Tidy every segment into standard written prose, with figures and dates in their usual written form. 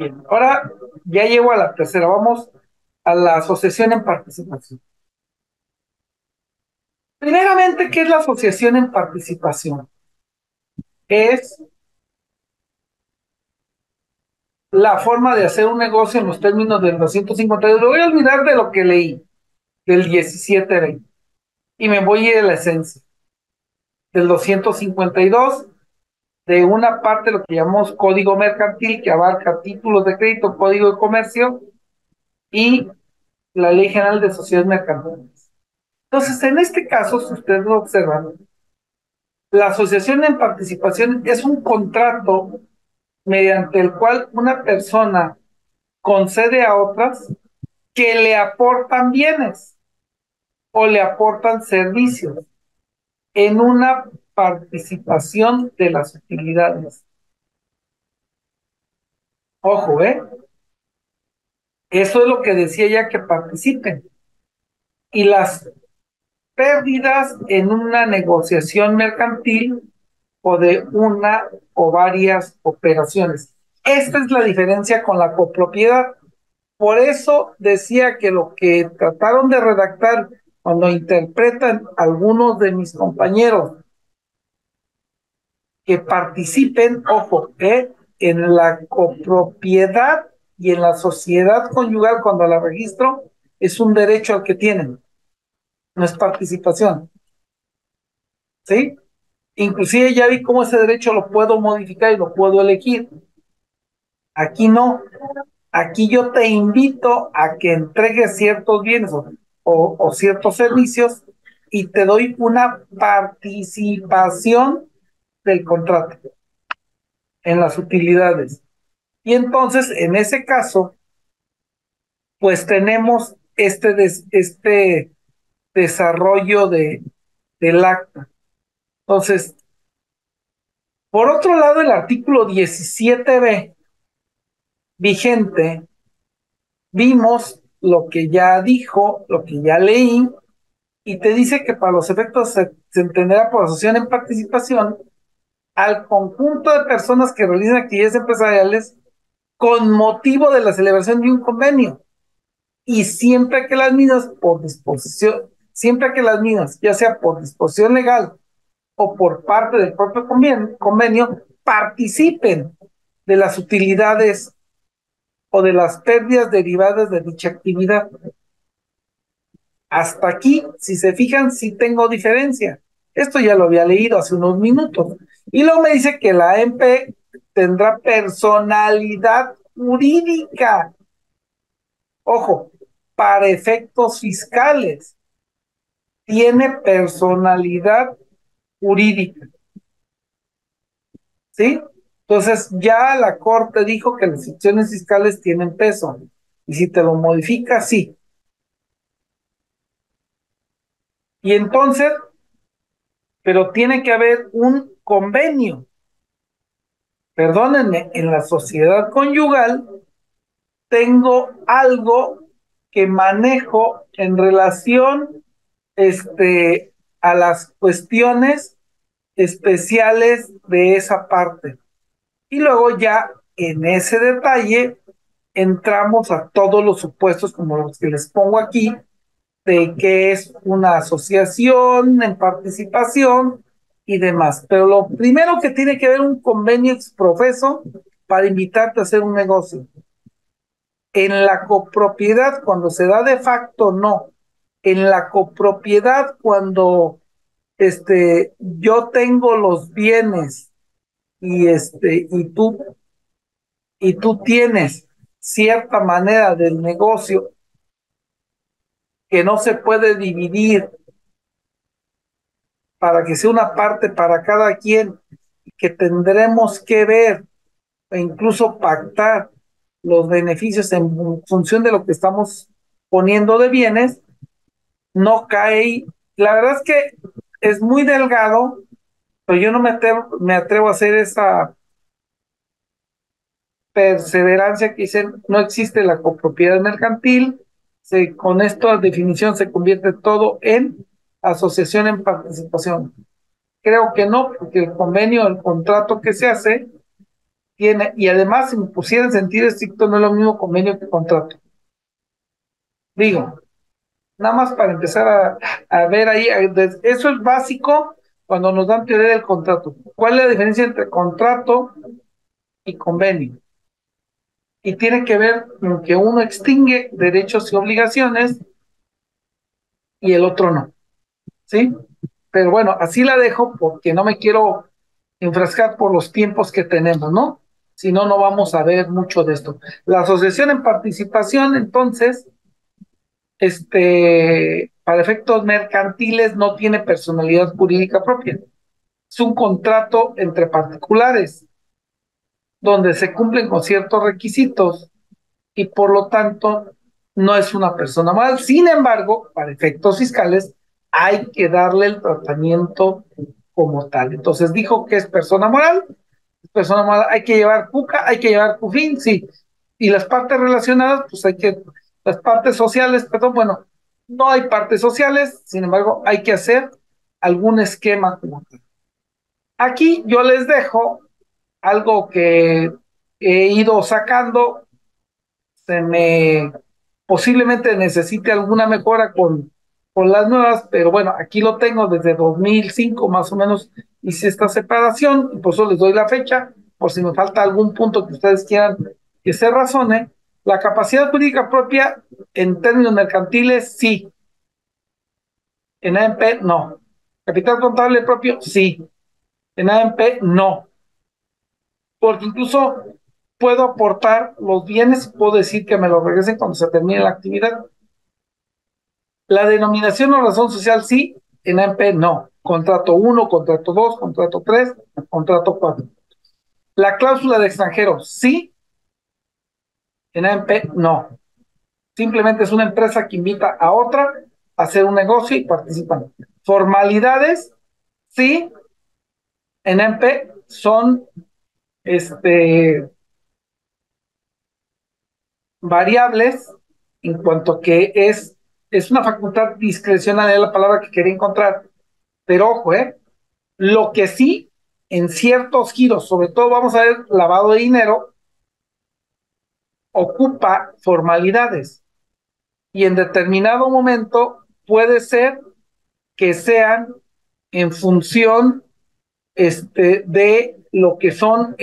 Bien, ahora ya llego a la tercera. Vamos a la asociación en participación. Primeramente, ¿qué es la asociación en participación? Es la forma de hacer un negocio en los términos del 252. Me voy a olvidar de lo que leí, del 1720, y me voy a ir a la esencia. Del 252, de una parte lo que llamamos código mercantil, que abarca títulos de crédito, código de comercio y la ley general de sociedades mercantiles. Entonces, en este caso, si ustedes lo observan, la asociación en participación es un contrato mediante el cual una persona concede a otras que le aportan bienes o le aportan servicios en una participación de las utilidades. Ojo, eso es lo que decía ya, que participen. Y las pérdidas en una negociación mercantil o de una o varias operaciones. Esta es la diferencia con la copropiedad. Por eso decía que lo que trataron de redactar cuando interpretan algunos de mis compañeros que participen, ojo, en la copropiedad y en la sociedad conyugal cuando la registro, es un derecho al que tienen, no es participación, ¿sí? Inclusive ya vi cómo ese derecho lo puedo modificar y lo puedo elegir. Aquí no. Aquí yo te invito a que entregues ciertos bienes o ciertos servicios y te doy una participación del contrato en las utilidades. Y entonces, en ese caso, pues tenemos este desarrollo del acta. Entonces, por otro lado, el artículo 17b vigente, vimos lo que ya dijo, lo que ya leí, y te dice que para los efectos se entenderá por asociación en participación al conjunto de personas que realizan actividades empresariales con motivo de la celebración de un convenio, y siempre que las mismas por disposición, siempre que las mismas, ya sea por disposición legal o por parte del propio convenio, participen de las utilidades o de las pérdidas derivadas de dicha actividad. Hasta aquí, si se fijan, sí tengo diferencia. Esto ya lo había leído hace unos minutos. Y luego me dice que la AMP tendrá personalidad jurídica. Ojo, para efectos fiscales. Tiene personalidad jurídica. ¿Sí? Entonces ya la Corte dijo que las secciones fiscales tienen peso. Y si te lo modifica, sí. Y entonces, pero tiene que haber un convenio. Perdónenme, en la sociedad conyugal tengo algo que manejo en relación a las cuestiones especiales de esa parte. Y luego ya en ese detalle entramos a todos los supuestos como los que les pongo aquí, de qué es una asociación en participación y demás. Pero lo primero que tiene que haber un convenio exprofeso para invitarte a hacer un negocio. En la copropiedad, cuando se da de facto, no. En la copropiedad, cuando yo tengo los bienes y y tú tienes cierta manera del negocio que no se puede dividir para que sea una parte para cada quien, que tendremos que ver e incluso pactar los beneficios en función de lo que estamos poniendo de bienes, no cae. La verdad es que es muy delgado, pero yo no me atrevo a hacer esa perseverancia que dicen, no existe la copropiedad mercantil, con esta definición se convierte todo en asociación en participación. Creo que no, porque el convenio, el contrato que se hace, tiene, y además, si me pusiera en sentido estricto, no es lo mismo convenio que contrato. Digo, nada más para empezar a ver ahí, eso es básico cuando nos dan teoría del contrato. ¿Cuál es la diferencia entre contrato y convenio? Y tiene que ver con que uno extingue derechos y obligaciones y el otro no, ¿sí? Pero bueno, así la dejo porque no me quiero enfrascar por los tiempos que tenemos, ¿no? Si no, no vamos a ver mucho de esto. La asociación en participación, entonces, para efectos mercantiles no tiene personalidad jurídica propia. Es un contrato entre particulares donde se cumplen con ciertos requisitos y por lo tanto no es una persona moral. Sin embargo, para efectos fiscales hay que darle el tratamiento como tal. Entonces dijo que es persona moral, hay que llevar CUCA, hay que llevar CUFIN, sí. Y las partes relacionadas, pues las partes sociales, perdón, bueno, no hay partes sociales, sin embargo, hay que hacer algún esquema como tal. Aquí yo les dejo algo que he ido sacando, se me posiblemente necesite alguna mejora con las nuevas, pero bueno, aquí lo tengo desde 2005 más o menos, hice esta separación y por eso les doy la fecha, por si me falta algún punto que ustedes quieran que se razone. La capacidad jurídica propia en términos mercantiles, sí. En AMP, no. Capital contable propio, sí. En AMP, no. Porque incluso puedo aportar los bienes, puedo decir que me los regresen cuando se termine la actividad. La denominación o razón social sí, en AMP no. Contrato 1, contrato 2, contrato 3, contrato 4. La cláusula de extranjero sí, en AMP no. Simplemente es una empresa que invita a otra a hacer un negocio y participan. Formalidades sí, en AMP son variables en cuanto que es una facultad discrecional, es la palabra que quería encontrar. Pero ojo, lo que sí, en ciertos giros, sobre todo vamos a ver lavado de dinero, ocupa formalidades y en determinado momento puede ser que sean en función de lo que son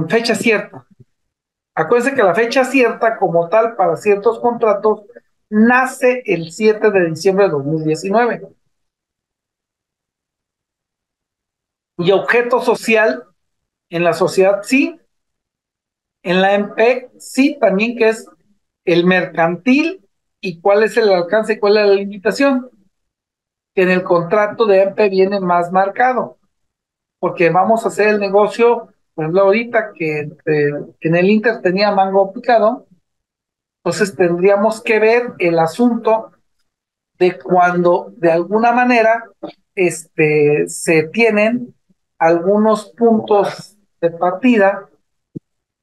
fecha cierta. Acuérdense que la fecha cierta como tal para ciertos contratos nace el 7 de diciembre de 2019 y objeto social en la sociedad sí, en la MP sí también, que es el mercantil y cuál es el alcance y cuál es la limitación, que en el contrato de MP viene más marcado, porque vamos a hacer el negocio, por ejemplo, ahorita que en el Inter tenía mango picado, entonces tendríamos que ver el asunto de cuando de alguna manera se tienen algunos puntos de partida.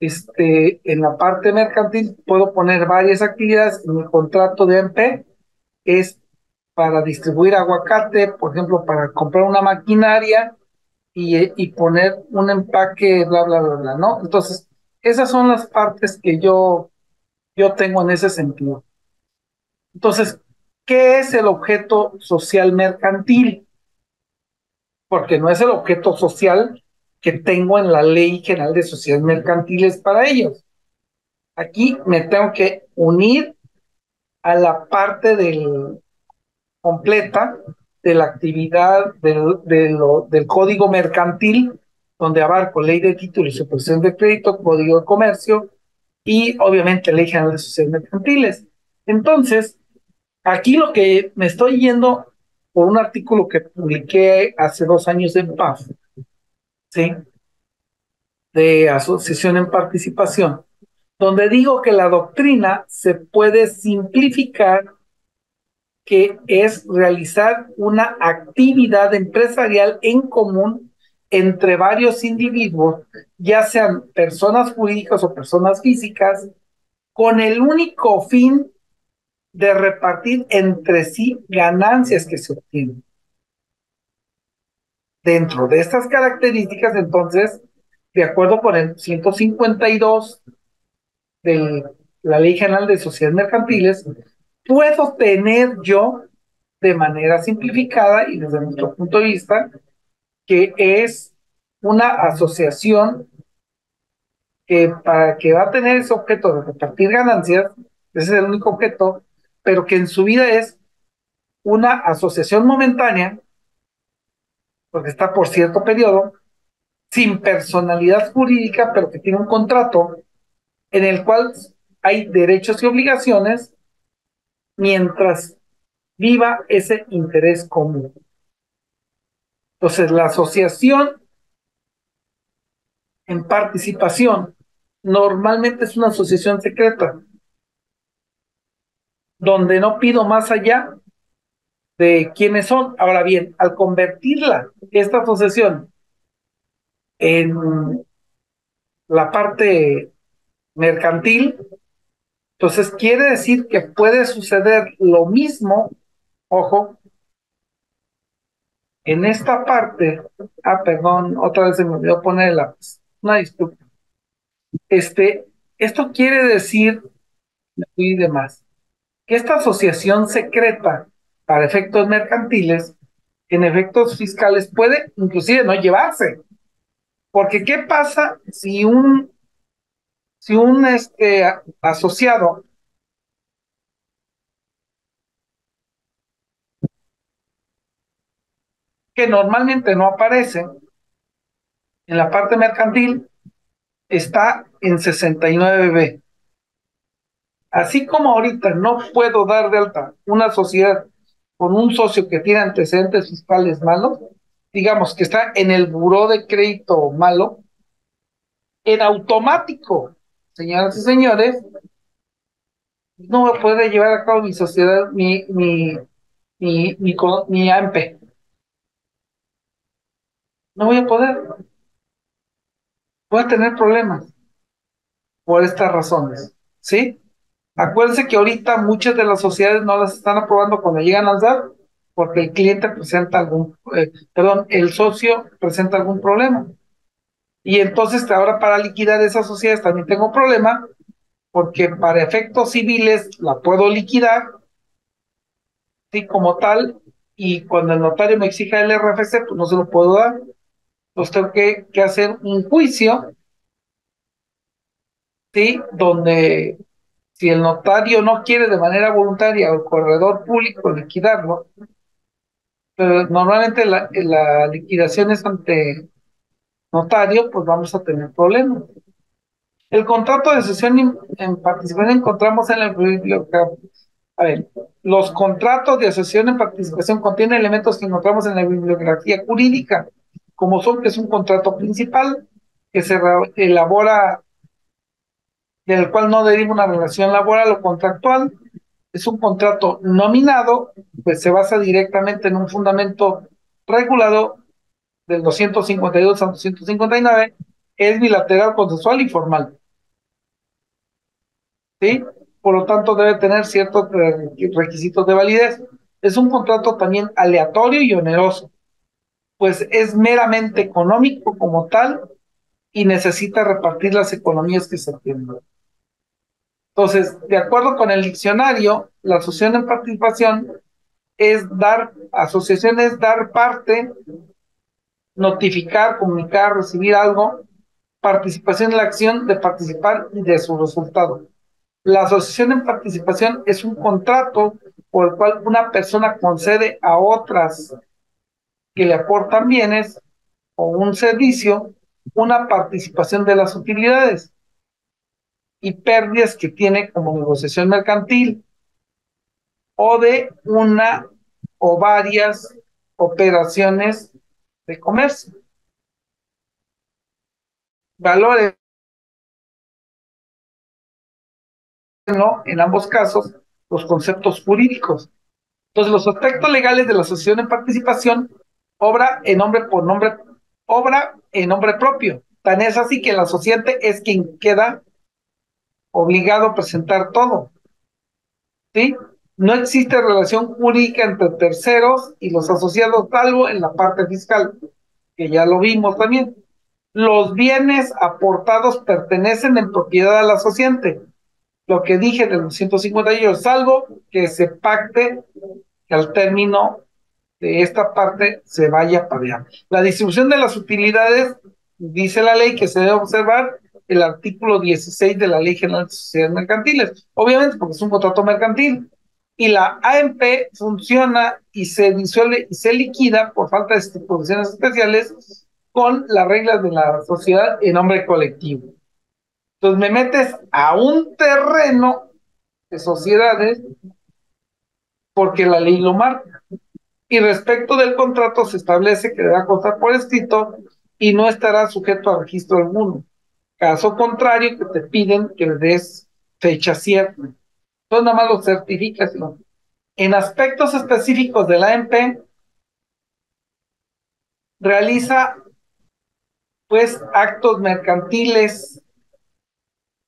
En la parte mercantil puedo poner varias actividades. En el contrato de MP es para distribuir aguacate, por ejemplo, para comprar una maquinaria y poner un empaque, bla, bla, bla, bla, ¿no? Entonces, esas son las partes que yo tengo en ese sentido. Entonces, ¿qué es el objeto social mercantil? Porque no es el objeto social que tengo en la Ley General de Sociedades Mercantiles para ellos. Aquí me tengo que unir a la parte completa de la actividad del código mercantil, donde abarco ley de título y supervisión de crédito, código de comercio y obviamente ley general de sociedades mercantiles. Entonces, aquí lo que me estoy yendo por un artículo que publiqué hace 2 años en PAF, ¿sí? De asociación en participación, donde digo que la doctrina se puede simplificar, que es realizar una actividad empresarial en común entre varios individuos, ya sean personas jurídicas o personas físicas, con el único fin de repartir entre sí ganancias que se obtienen. Dentro de estas características, entonces, de acuerdo con el 152 de la Ley General de Sociedades Mercantiles, puedo tener yo, de manera simplificada y desde nuestro punto de vista, que es una asociación que va a tener ese objeto de repartir ganancias, ese es el único objeto, pero que en su vida es una asociación momentánea, porque está por cierto periodo, sin personalidad jurídica, pero que tiene un contrato en el cual hay derechos y obligaciones mientras viva ese interés común. Entonces, la asociación en participación normalmente es una asociación secreta, donde no pido más allá de quiénes son. Ahora bien, al convertirla, esta asociación, en la parte mercantil, entonces quiere decir que puede suceder lo mismo, ojo, en esta parte. Perdón, otra vez se me olvidó poner el lápiz. Una disculpa. Esto quiere decir, y demás, que esta asociación secreta para efectos mercantiles, en efectos fiscales, puede inclusive no llevarse. Porque ¿qué pasa si un asociado que normalmente no aparece en la parte mercantil está en 69B? Así como ahorita no puedo dar de alta una sociedad con un socio que tiene antecedentes fiscales malos, digamos que está en el buró de crédito malo, en automático, señoras y señores, no voy a poder llevar a cabo mi sociedad, mi AMP. No voy a poder, voy a tener problemas por estas razones, ¿sí? Acuérdense que ahorita muchas de las sociedades no las están aprobando cuando llegan al SAT porque el cliente presenta el socio presenta algún problema. Y entonces ahora para liquidar esas sociedades también tengo problema porque para efectos civiles la puedo liquidar, sí, como tal, y cuando el notario me exija el RFC, pues no se lo puedo dar. Entonces tengo que hacer un juicio, sí, donde si el notario no quiere de manera voluntaria o el corredor público liquidarlo, pero normalmente la liquidación es ante notario, pues vamos a tener problemas. El contrato de cesión en participación encontramos en la biblioteca. A ver, los contratos de asociación en participación contienen elementos que encontramos en la bibliografía jurídica, como son que es un contrato principal que se elabora, del cual no deriva una relación laboral o contractual. Es un contrato nominado, pues se basa directamente en un fundamento regulado del 252 al 259, es bilateral, consensual y formal, ¿sí? Por lo tanto, debe tener ciertos requisitos de validez. Es un contrato también aleatorio y oneroso, pues es meramente económico como tal y necesita repartir las economías que se tienen. Entonces, de acuerdo con el diccionario, la asociación en participación asociación es dar parte, notificar, comunicar, recibir algo, participación en la acción de participar y de su resultado. La asociación en participación es un contrato por el cual una persona concede a otras que le aportan bienes o un servicio una participación de las utilidades y pérdidas que tiene como negociación mercantil o de una o varias operaciones de comercio. Valores, ¿no? En ambos casos, los conceptos jurídicos. Entonces, los aspectos legales de la asociación en participación, obra en nombre propio. Tan es así que el asociante es quien queda obligado a presentar todo, ¿sí? No existe relación jurídica entre terceros y los asociados, salvo en la parte fiscal. que ya lo vimos también. Los bienes aportados pertenecen en propiedad al asociante. Lo que dije de los 158, salvo que se pacte que al término de esta parte se vaya para allá. La distribución de las utilidades, dice la ley que se debe observar el artículo 16 de la Ley General de Sociedades Mercantiles, obviamente porque es un contrato mercantil. Y la AMP funciona y se disuelve y se liquida por falta de estipulaciones especiales con las reglas de la sociedad en nombre colectivo. Entonces me metes a un terreno de sociedades porque la ley lo marca. Y respecto del contrato se establece que deberá constar por escrito y no estará sujeto a registro alguno. Caso contrario, que te piden que le des fecha cierta. Entonces nada más lo certificas. ¿No? En aspectos específicos de la AMP, realiza pues actos mercantiles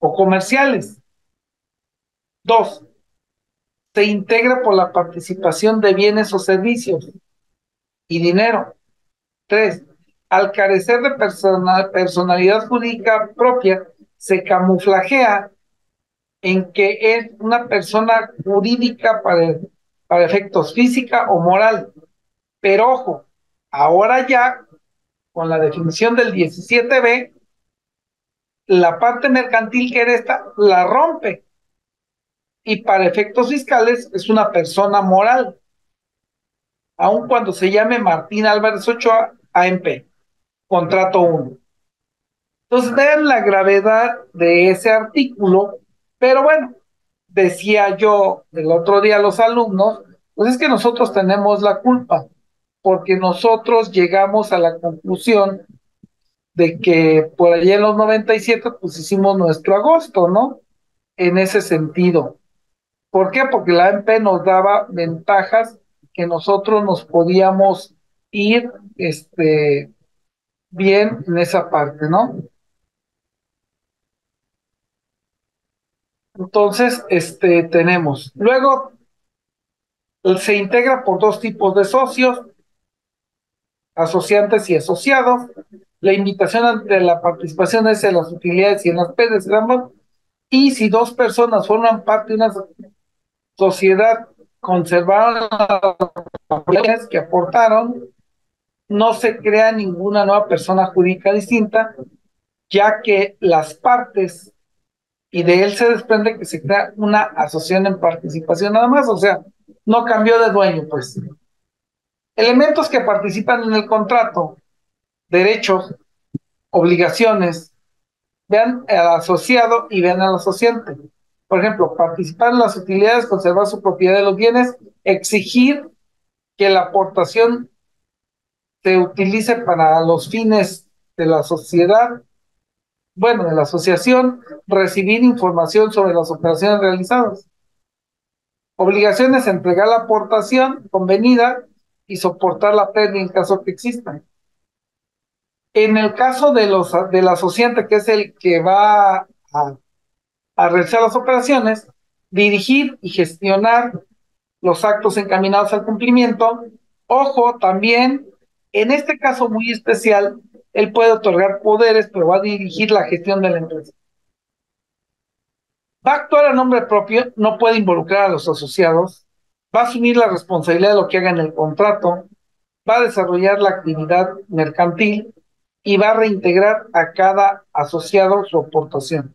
o comerciales. Dos, se integra por la participación de bienes o servicios y dinero. Tres, al carecer de personalidad jurídica propia, se camuflajea en que es una persona jurídica para efectos física o moral. Pero ojo, ahora ya, con la definición del 17b, la parte mercantil que era esta, la rompe. Y para efectos fiscales es una persona moral, aun cuando se llame Martín Álvarez Ochoa AMP, contrato 1. Entonces vean la gravedad de ese artículo, pero bueno, decía yo el otro día a los alumnos, pues es que nosotros tenemos la culpa, porque nosotros llegamos a la conclusión de que por allá en los 97 pues hicimos nuestro agosto, ¿no? En ese sentido. ¿Por qué? Porque la AMP nos daba ventajas que nosotros nos podíamos ir bien en esa parte, ¿no? Entonces, tenemos. Luego se integra por dos tipos de socios, asociantes y asociados. La invitación de la participación es en las utilidades y en las pérdidas de ambos. Y si dos personas forman parte de una sociedad, conservaron las propiedades que aportaron, no se crea ninguna nueva persona jurídica distinta, ya que las partes, y de él se desprende que se crea una asociación en participación nada más, o sea, no cambió de dueño, pues. Elementos que participan en el contrato, derechos, obligaciones, vean al asociado y vean al asociante. Por ejemplo, participar en las utilidades, conservar su propiedad de los bienes, exigir que la aportación se utilice para los fines de la sociedad, bueno, de la asociación, recibir información sobre las operaciones realizadas. Obligaciones, entregar la aportación convenida y soportar la pérdida en caso que exista. En el caso del asociante, que es el que va a realizar las operaciones, dirigir y gestionar los actos encaminados al cumplimiento. Ojo, también, en este caso muy especial, él puede otorgar poderes, pero va a dirigir la gestión de la empresa. Va a actuar a nombre propio, no puede involucrar a los asociados, va a asumir la responsabilidad de lo que haga en el contrato, va a desarrollar la actividad mercantil y va a reintegrar a cada asociado su aportación.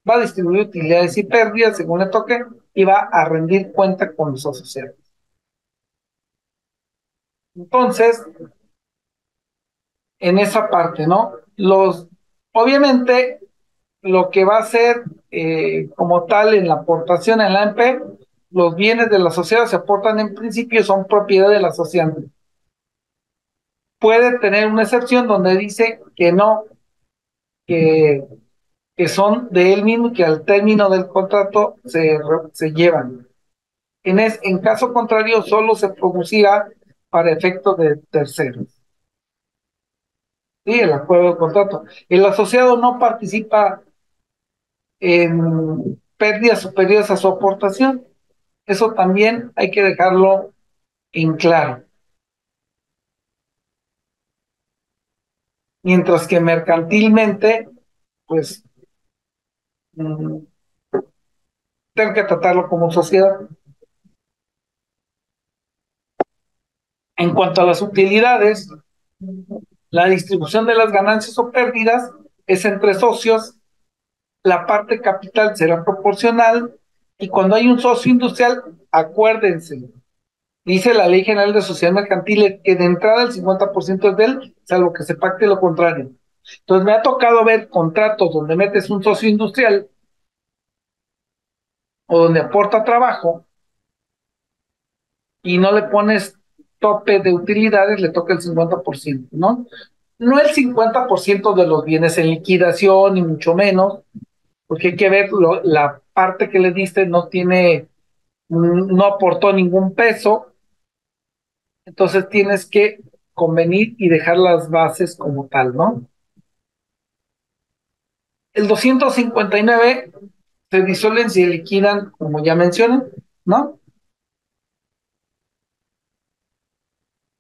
Va a distribuir utilidades y pérdidas según le toque y va a rendir cuenta con los asociados. Entonces, en esa parte, ¿no? Obviamente, lo que va a ser como tal en la aportación en la AMP, los bienes de la sociedad se aportan en principio, son propiedad del asociante. Puede tener una excepción donde dice que no, que, que son de él mismo y que al término del contrato se llevan. En caso contrario, solo se producirá para efectos de terceros. Sí, el acuerdo de contrato. El asociado no participa en pérdidas superiores a su aportación. Eso también hay que dejarlo en claro. mientras que mercantilmente, pues mm, tengo que tratarlo como sociedad. En cuanto a las utilidades, la distribución de las ganancias o pérdidas es entre socios, la parte capital será proporcional y cuando hay un socio industrial, acuérdense, dice la Ley General de Sociedades Mercantiles que de entrada el 50% es de él, salvo que se pacte lo contrario. Entonces me ha tocado ver contratos donde metes un socio industrial o donde aporta trabajo y no le pones tope de utilidades, le toca el 50%, ¿no? No el 50% de los bienes en liquidación, ni mucho menos, porque hay que ver la parte que le diste no tiene, no aportó ningún peso, entonces tienes que convenir y dejar las bases como tal, ¿no? El 259 se disuelven y se liquidan, como ya mencioné, ¿no?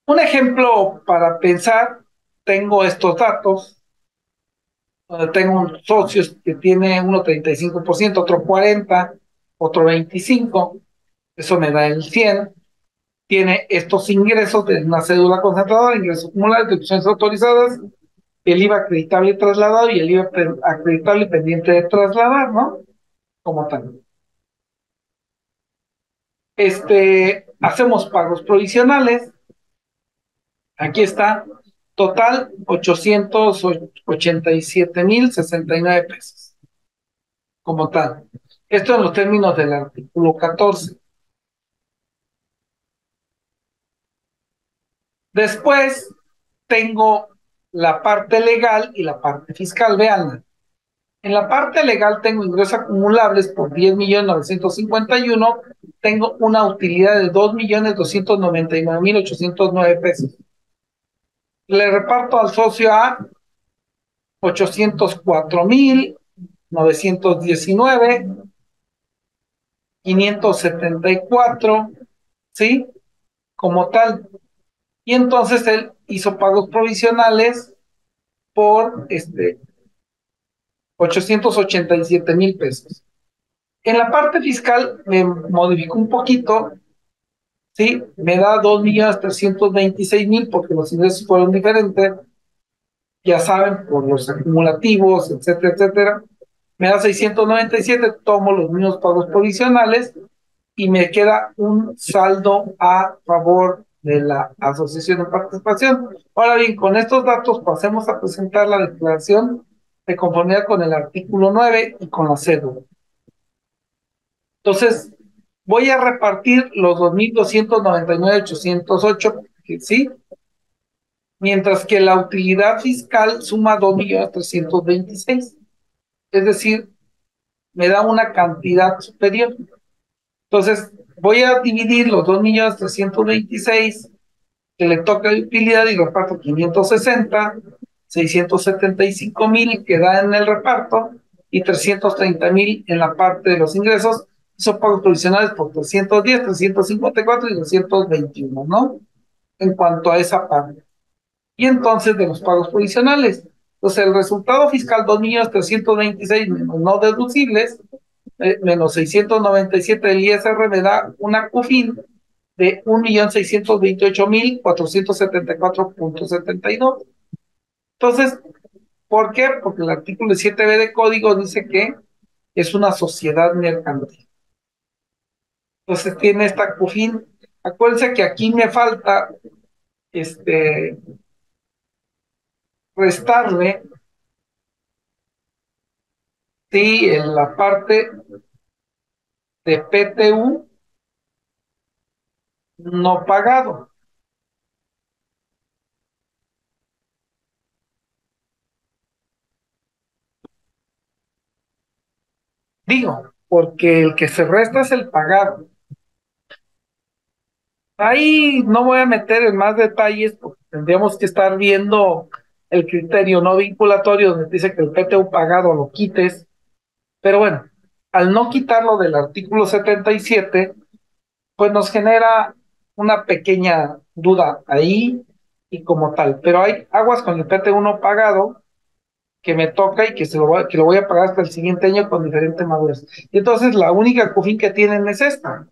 Un ejemplo para pensar, tengo estos datos, donde tengo un socio que tiene uno 35%, otro 40%, otro 25%, eso me da el 100%, tiene estos ingresos de una cédula concentradora, ingresos acumulados, deducciones autorizadas, el IVA acreditable y trasladado y el IVA acreditable y pendiente de trasladar, ¿no? Como tal. Hacemos pagos provisionales, aquí está, total 887,069 pesos, como tal. Esto en los términos del artículo 14. Después tengo la parte legal y la parte fiscal, veanla. En la parte legal tengo ingresos acumulables por 10,951,000, tengo una utilidad de 2,299,809 pesos. Le reparto al socio A 804,919,574, ¿sí? Como tal. Y entonces él hizo pagos provisionales por 887,000 pesos. En la parte fiscal me modificó un poquito, ¿sí? Me da 2,326,000 porque los ingresos fueron diferentes, ya saben, por los acumulativos, etcétera, etcétera. Me da 697, tomo los mismos pagos provisionales y me queda un saldo a favor de la asociación de participación. Ahora bien, con estos datos pasemos a presentar la declaración de conformidad con el artículo 9 y con la cédula. Entonces, voy a repartir los 2,299,808, ¿sí? Mientras que la utilidad fiscal suma 2,326,000, es decir, me da una cantidad superior. Entonces, voy a dividir los 2,326,000 que le toca de utilidad y reparto 560, 675,000 que da en el reparto y 330,000 en la parte de los ingresos. Son pagos provisionales por 310, 354 y 221, ¿no? En cuanto a esa parte. Y entonces de los pagos provisionales. Entonces el resultado fiscal 2,326,000 menos no deducibles, menos 697 del ISR me da una CUFIN de 1,628,474,72. Entonces, ¿por qué? Porque el artículo 7b de código dice que es una sociedad mercantil. Entonces tiene esta CUFIN. Acuérdense que aquí me falta restarle, sí, en la parte de PTU no pagado. Digo, porque el que se resta es el pagado. Ahí no voy a meter en más detalles porque tendríamos que estar viendo el criterio no vinculatorio donde dice que el PTU pagado lo quites. Pero bueno, al no quitarlo del artículo 77, pues nos genera una pequeña duda ahí y como tal. Pero hay aguas con el PT1 pagado que me toca y que lo voy a pagar hasta el siguiente año con diferente madurez. Y entonces la única CUFIN que tienen es esta.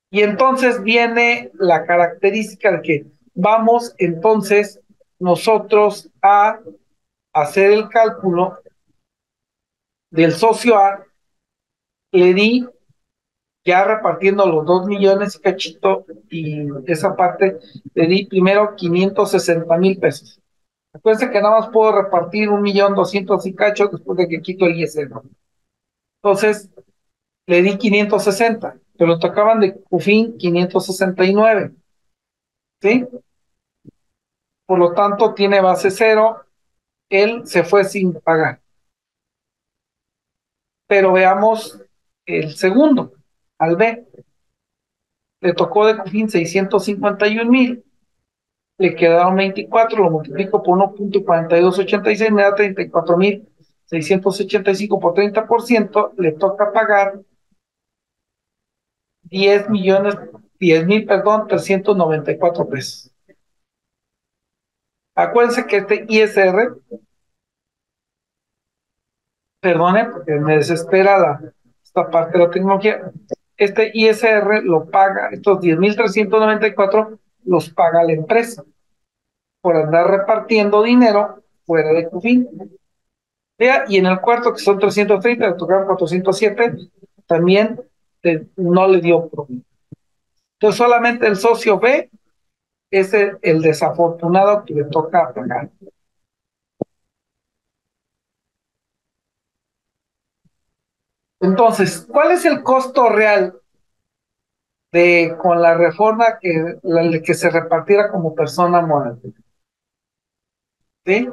Y entonces viene la característica de que vamos entonces nosotros a hacer el cálculo del socio A, le di ya repartiendo los 2 millones y cachito y esa parte, le di primero 560,000 pesos. Acuérdense que nada más puedo repartir 1,200,000 y cacho después de que quito el ISR. Entonces, le di 560, pero tocaban de CUFIN 569, ¿sí? Por lo tanto, tiene base cero, él se fue sin pagar. Pero veamos el segundo, al B, le tocó de CUFIN 651,000, le quedaron 24, lo multiplico por 1,4286, me da 34,685 por 30%, le toca pagar 10,000,000, perdón, 394 pesos. Acuérdense que este ISR, perdone, porque me desespera esta parte de la tecnología, este ISR lo paga, estos 10,394 los paga la empresa por andar repartiendo dinero fuera de CUFIN. Vea, y en el cuarto, que son 330, le tocaron 407, también no le dio problema. Entonces solamente el socio B es el desafortunado que le toca pagar. Entonces, ¿cuál es el costo real de con la reforma que se repartiera como persona moral? ¿Sí?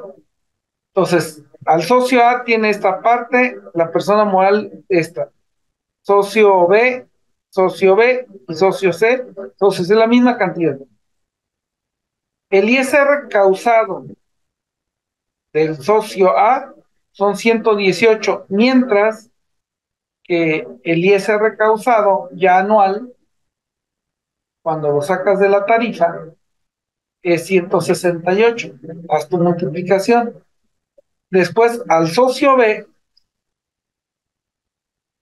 Entonces, al socio A tiene esta parte, la persona moral esta. Socio B, socio B y socio C. Entonces, es la misma cantidad. El ISR causado del socio A son 118, mientras que el ISR causado ya anual, cuando lo sacas de la tarifa, es 168. Haz tu multiplicación. Después, al socio B,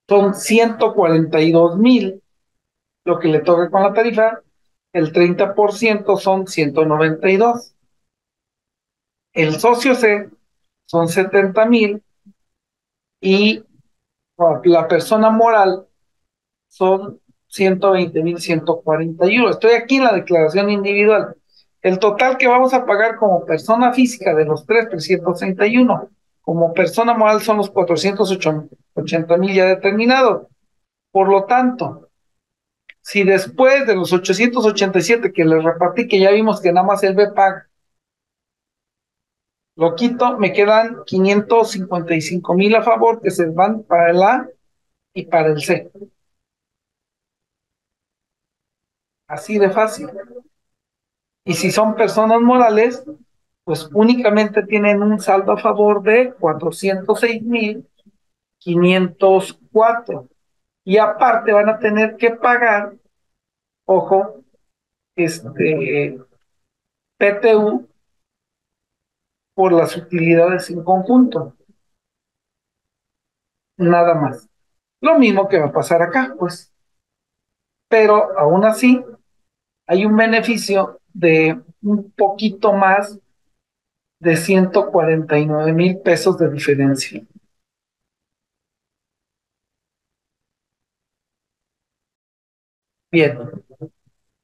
son 142,000 lo que le toca con la tarifa, el 30% son 192. El socio C son 70,000 y la persona moral son 120,141. Estoy aquí en la declaración individual. El total que vamos a pagar como persona física de los tres, 331. Como persona moral son los 480,000 ya determinados. Por lo tanto, si después de los 887 que les repartí, que ya vimos que nada más el B paga, lo quito, me quedan 555,000 a favor que se van para el A y para el C. Así de fácil. Y si son personas morales, pues únicamente tienen un saldo a favor de 406,504. Y aparte van a tener que pagar, ojo, PTU por las utilidades en conjunto, nada más. Lo mismo que va a pasar acá, pues. Pero aún así, hay un beneficio de un poquito más de 149,000 pesos de diferencia. Bien,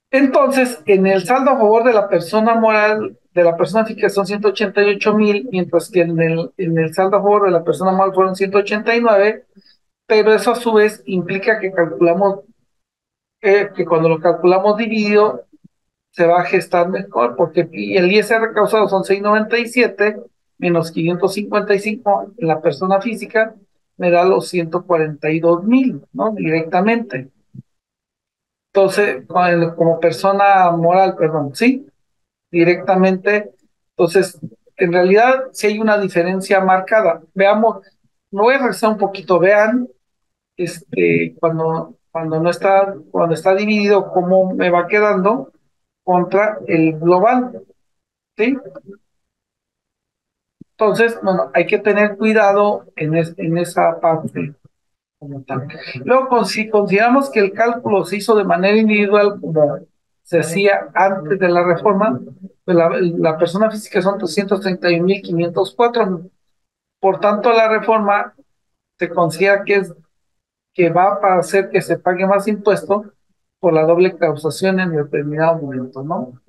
entonces, en el saldo a favor de la persona moral, de la persona física son 188,000, mientras que en el saldo a favor de la persona moral fueron 189, pero eso a su vez implica que calculamos, que cuando lo calculamos dividido, se va a gestar mejor, porque el ISR causado son 697 menos 555 en la persona física, me da los 142,000, ¿no? Directamente. Entonces, como persona moral, perdón, ¿sí? Directamente. Entonces, en realidad, sí hay una diferencia marcada. Veamos, me voy a regresar un poquito, vean, cuando no está, cuando está dividido, cómo me va quedando. contra el global, ¿sí? Entonces, bueno, hay que tener cuidado en esa parte como tal. Luego, si consideramos que el cálculo se hizo de manera individual, como se hacía antes de la reforma, pues la persona física son 331.504. Por tanto, la reforma se considera que va a hacer que se pague más impuesto por la doble causación en determinado momento, ¿no?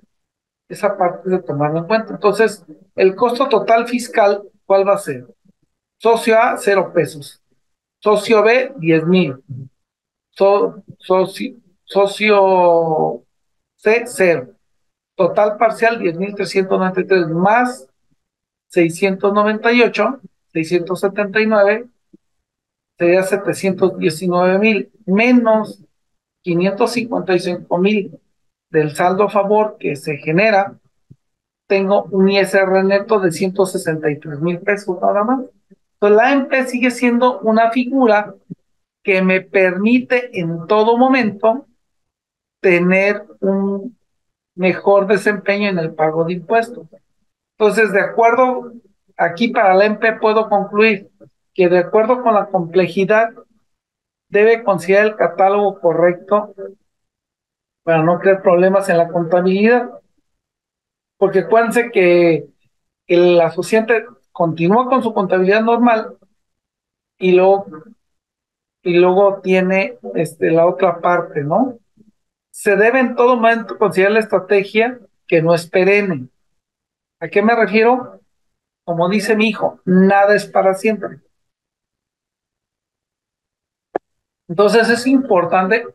Esa parte de tomarlo en cuenta. Entonces, el costo total fiscal, ¿cuál va a ser? Socio A, 0 pesos. Socio B, 10,000. Socio C, 0. Total parcial, 10,393 más 698, 679, sería 719,000 menos 555,000 del saldo a favor que se genera. Tengo un ISR neto de 163,000 pesos nada más. Entonces la AMP sigue siendo una figura que me permite en todo momento tener un mejor desempeño en el pago de impuestos. Entonces, de acuerdo, aquí para la AMP puedo concluir que de acuerdo con la complejidad debe considerar el catálogo correcto para no crear problemas en la contabilidad, porque acuérdense que el asociante continúa con su contabilidad normal y luego, tiene la otra parte, ¿no? Se debe en todo momento considerar la estrategia que no es perenne. ¿A qué me refiero? Como dice mi hijo, nada es para siempre. Entonces es importante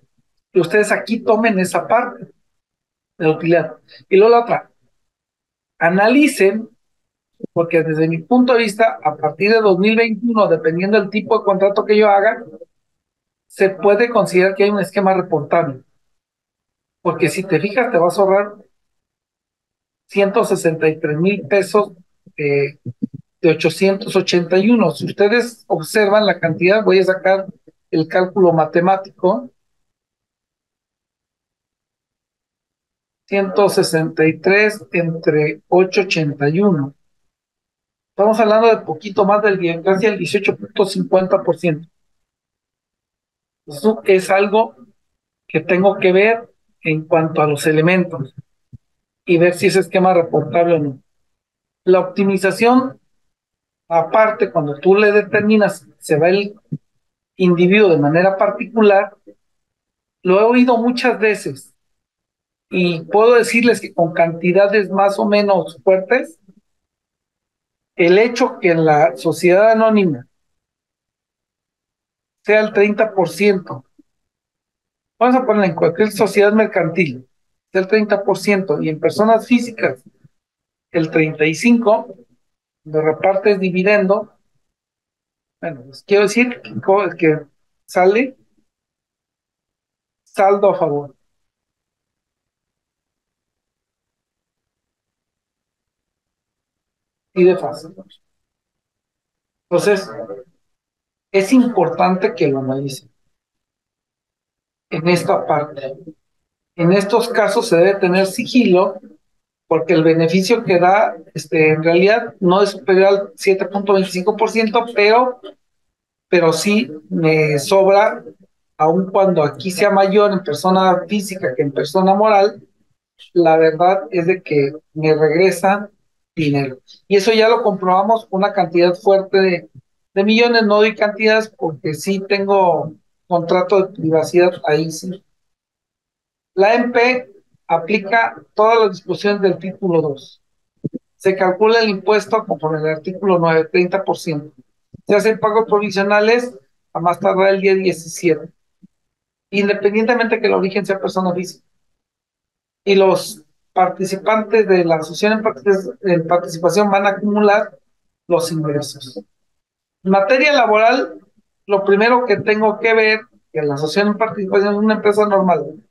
que ustedes aquí tomen esa parte de la utilidad. Y luego la otra, analicen, porque desde mi punto de vista, a partir de 2021, dependiendo del tipo de contrato que yo haga, se puede considerar que hay un esquema reportable. Porque si te fijas, te vas a ahorrar 163,000 pesos de 881. Si ustedes observan la cantidad, voy a sacar el cálculo matemático. 163 entre 881. Estamos hablando de poquito más casi el 18,50%. Eso es algo que tengo que ver en cuanto a los elementos y ver si ese esquema es reportable o no. La optimización, aparte, cuando tú le determinas, se va el individuo de manera particular, lo he oído muchas veces y puedo decirles que con cantidades más o menos fuertes, el hecho que en la sociedad anónima sea el 30%, vamos a poner en cualquier sociedad mercantil, sea el 30% y en personas físicas el 35%, de repartes dividendo, bueno, pues quiero decir que sale saldo a favor y de fácil. Entonces, es importante que lo analicen en esta parte. En estos casos se debe tener sigilo porque el beneficio que da en realidad no es superior al 7,25%, pero sí me sobra, aun cuando aquí sea mayor en persona física que en persona moral, la verdad es de que me regresa dinero. Y eso ya lo comprobamos con una cantidad fuerte de millones, no doy cantidades porque sí tengo contrato de privacidad ahí sí. La MP aplica todas las disposiciones del título 2. Se calcula el impuesto conforme al artículo 9, 30%. Se hacen pagos provisionales a más tardar el día 17, independientemente que el origen sea persona física. Y los participantes de la asociación en participación van a acumular los ingresos. En materia laboral, lo primero que tengo que ver, que la asociación en participación es una empresa normal,